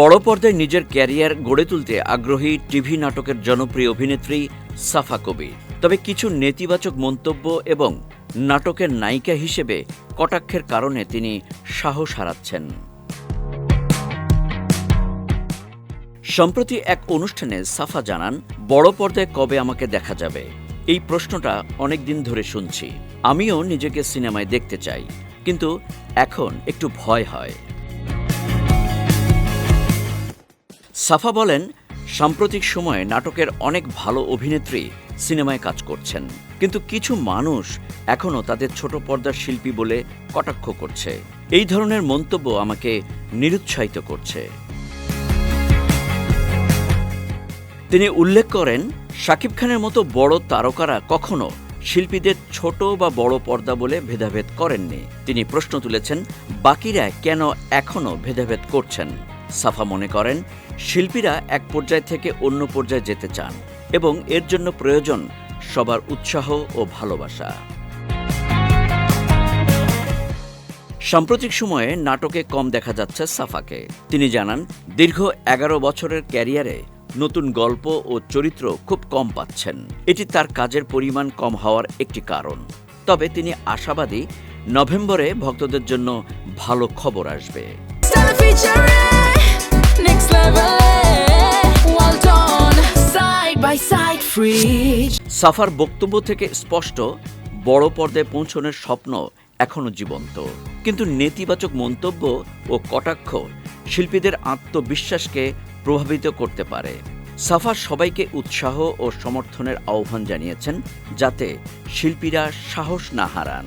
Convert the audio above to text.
বড় পর্দায় নিজের ক্যারিয়ার গড়ে তুলতে আগ্রহী টিভি নাটকের জনপ্রিয় অভিনেত্রী সাফা কবির। তবে কিছু নেতিবাচক মন্তব্য এবং নাটকের নায়িকা হিসেবে কটাক্ষের কারণে তিনি সাহস হারাচ্ছেন। সম্প্রতি এক অনুষ্ঠানে সাফা জানান, বড় পর্দায় কবে আমাকে দেখা যাবে? এই প্রশ্নটা অনেক দিন ধরে শুনছি। আমিও নিজেকে সিনেমায় দেখতে চাই, কিন্তু এখন একটু ভয় হয়। সাফা বলেন, সাম্প্রতিক সময়ে নাটকের অনেক ভালো অভিনেত্রী সিনেমায় কাজ করছেন, কিন্তু কিছু মানুষ এখনও তাদের ছোট পর্দার শিল্পী বলে কটাক্ষ করছে। এই ধরনের মন্তব্য আমাকে নিরুৎসাহিত করছে। তিনি উল্লেখ করেন, শাকিব খানের মতো বড় তারকারা কখনো শিল্পীদের ছোট বা বড় পর্দা বলে ভেদাভেদ করেননি। তিনি প্রশ্ন তুলেছেন, বাকিরা কেন এখনও ভেদাভেদ করছেন? সাফা মনে করেন, শিল্পীরা এক পর্যায় থেকে অন্য পর্যায়ে যেতে চান এবং এর জন্য প্রয়োজন সবার উৎসাহ ও ভালোবাসা। সাম্প্রতিক সময়ে নাটকে কম দেখা যাচ্ছে সাফাকে। তিনি জানান, দীর্ঘ 11 বছরের ক্যারিয়ারে নতুন গল্প ও চরিত্র খুব কম পাচ্ছেন। এটি তার কাজের পরিমাণ কম হওয়ার একটি কারণ। তবে তিনি আশাবাদী, নভেম্বরে ভক্তদের জন্য ভালো খবর আসবে। সাফার বক্তব্য থেকে স্পষ্ট, বড় পর্দায় পৌঁছানোর স্বপ্ন এখনও জীবন্ত, কিন্তু নেতিবাচক মন্তব্য ও কটাক্ষ শিল্পীদের আত্মবিশ্বাসকে প্রভাবিত করতে পারে। সাফা সবাইকে উৎসাহ ও সমর্থনের আহ্বান জানিয়েছেন, যাতে শিল্পীরা সাহস না হারান।